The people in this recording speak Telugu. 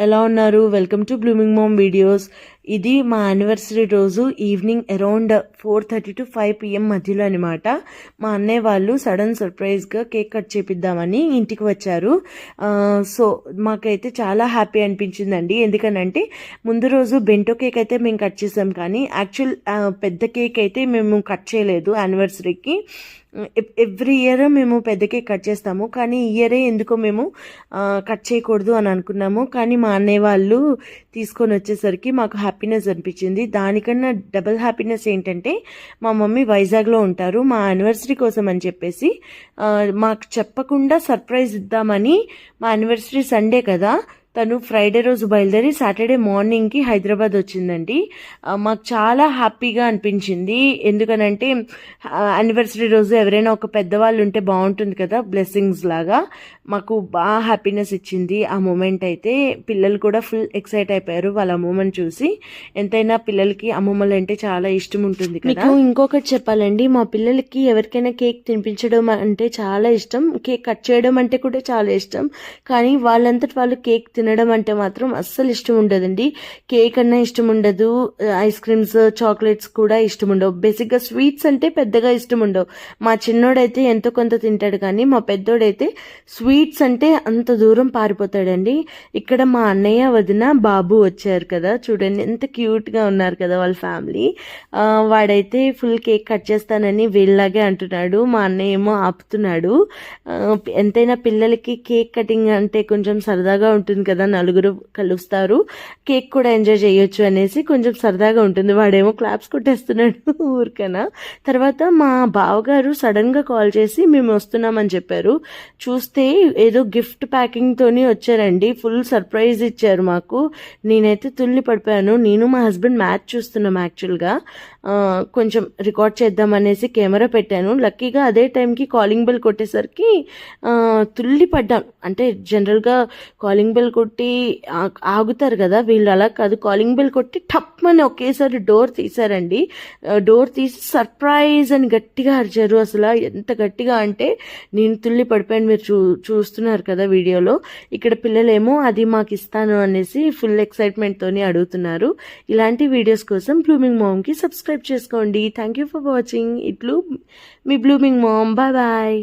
ఎలా ఉన్నారు? Welcome to blooming mom videos. ఇది మా యానివర్సరీ రోజు ఈవినింగ్ అరౌండ్ 4:30 to 5 PM మధ్యలో అనమాట. మా అన్నయ్య వాళ్ళు సడన్ సర్ప్రైజ్గా కేక్ కట్ చేపిద్దామని ఇంటికి వచ్చారు. సో మాకైతే చాలా హ్యాపీ అనిపించిందండి. ఎందుకనంటే ముందు రోజు బెంటో కేక్ అయితే మేము కట్ చేసాం, కానీ యాక్చువల్ పెద్ద కేక్ అయితే మేము కట్ చేయలేదు యానివర్సరీకి. ఎవ్రీ ఇయర్ మేము పెద్ద కేక్ కట్ చేస్తాము, కానీ ఈ ఇయరే ఎందుకో మేము కట్ చేయకూడదు అని అనుకున్నాము. కానీ మా అన్నయ్య వాళ్ళు తీసుకొని వచ్చేసరికి మాకు హ్యాపీనెస్ అనిపించింది. దానికన్నా డబుల్ హ్యాపీనెస్ ఏంటంటే మా మమ్మీ వైజాగ్లో ఉంటారు. మా యానివర్సరీ కోసం అని చెప్పేసి మాకు చెప్పకుండా సర్ప్రైజ్ ఇద్దామని, మా యానివర్సరీ సండే కదా, తను ఫ్రైడే రోజు బయలుదేరి సాటర్డే మార్నింగ్కి హైదరాబాద్ వచ్చిందండి. మాకు చాలా హ్యాపీగా అనిపించింది. ఎందుకనంటే యానివర్సరీ రోజు ఎవరైనా ఒక పెద్దవాళ్ళు ఉంటే బాగుంటుంది కదా, బ్లెస్సింగ్స్ లాగా. మాకు బాగా హ్యాపీనెస్ ఇచ్చింది ఆ మూమెంట్ అయితే. పిల్లలు కూడా ఫుల్ ఎక్సైట్ అయిపోయారు వాళ్ళ మూమెంట్ చూసి. ఎంతైనా పిల్లలకి అమ్మమ్మలు అంటే చాలా ఇష్టం ఉంటుంది కదా. ఇంకొకటి చెప్పాలండి, మా పిల్లలకి ఎవరికైనా కేక్ తినిపించడం అంటే చాలా ఇష్టం, కేక్ కట్ చేయడం అంటే కూడా చాలా ఇష్టం. కానీ వాళ్ళంతటి వాళ్ళు కేక్ తినడం అంటే మాత్రం అస్సలు ఇష్టం ఉండదండి. కేక్ అన్నా ఇష్టం ఉండదు, ఐస్ క్రీమ్స్ చాక్లెట్స్ కూడా ఇష్టం ఉండవు. బేసిక్గా స్వీట్స్ అంటే పెద్దగా ఇష్టం ఉండవు. మా చిన్నోడైతే ఎంతో కొంత తింటాడు, కానీ మా పెద్దోడైతే స్వీట్స్ అంటే అంత దూరం పారిపోతాడండి. ఇక్కడ మా అన్నయ్య వదిన బాబు వచ్చారు కదా, చూడండి ఎంత క్యూట్గా ఉన్నారు కదా వాళ్ళ ఫ్యామిలీ. వాడైతే ఫుల్ కేక్ కట్ చేస్తానని వీళ్ళలాగే అంటున్నాడు, మా అన్నయ్య ఏమో ఆపుతున్నాడు. ఎంతైనా పిల్లలకి కేక్ కటింగ్ అంటే కొంచెం సరదాగా ఉంటుంది కదా, నలుగురు కలుస్తారు, కేక్ కూడా ఎంజాయ్ చేయొచ్చు అనేసి కొంచెం సరదాగా ఉంటుంది. వాడేమో క్లాప్స్ కొట్టేస్తున్నాడు ఊరికనా. తర్వాత మా బావగారు సడన్గా కాల్ చేసి మేము వస్తున్నామని చెప్పారు. చూస్తే ఏదో గిఫ్ట్ ప్యాకింగ్ తోని వచ్చారండి. ఫుల్ సర్ప్రైజ్ ఇచ్చారు మాకు. నేనైతే తుల్లి పడిపోయాను. నేను మా హస్బెండ్ మ్యాచ్ చూస్తున్నాం. యాక్చువల్గా కొంచెం రికార్డ్ చేద్దామనేసి కెమెరా పెట్టాను. లక్కీగా అదే టైంకి కాలింగ్ బెల్ కొట్టేసరికి తుల్లి పడ్డాను. అంటే జనరల్గా కాలింగ్ బెల్ కొట్టి ఆగుతారు కదా, వీళ్ళు అలా కాదు, కాలింగ్ బెల్ కొట్టి టప్మని ఒకేసారి డోర్ తీశారండి. డోర్ తీసి సర్ప్రైజ్ అని గట్టిగా అరిచారు. అసలు ఎంత గట్టిగా అంటే నేను తుల్లి పడిపోయాను. మీరు చూస్తున్నారు కదా వీడియోలో. ఇక్కడ పిల్లలేమో అది మాకు ఇస్తాను అనేసి ఫుల్ ఎక్సైట్మెంట్తోని అడుగుతున్నారు. ఇలాంటి వీడియోస్ కోసం బ్లూమింగ్ మామ్కి సబ్స్క్రైబ్ చేసుకోండి. Thank you for watching. ఇట్లు మీ బ్లూమింగ్ మామ్. Bye bye.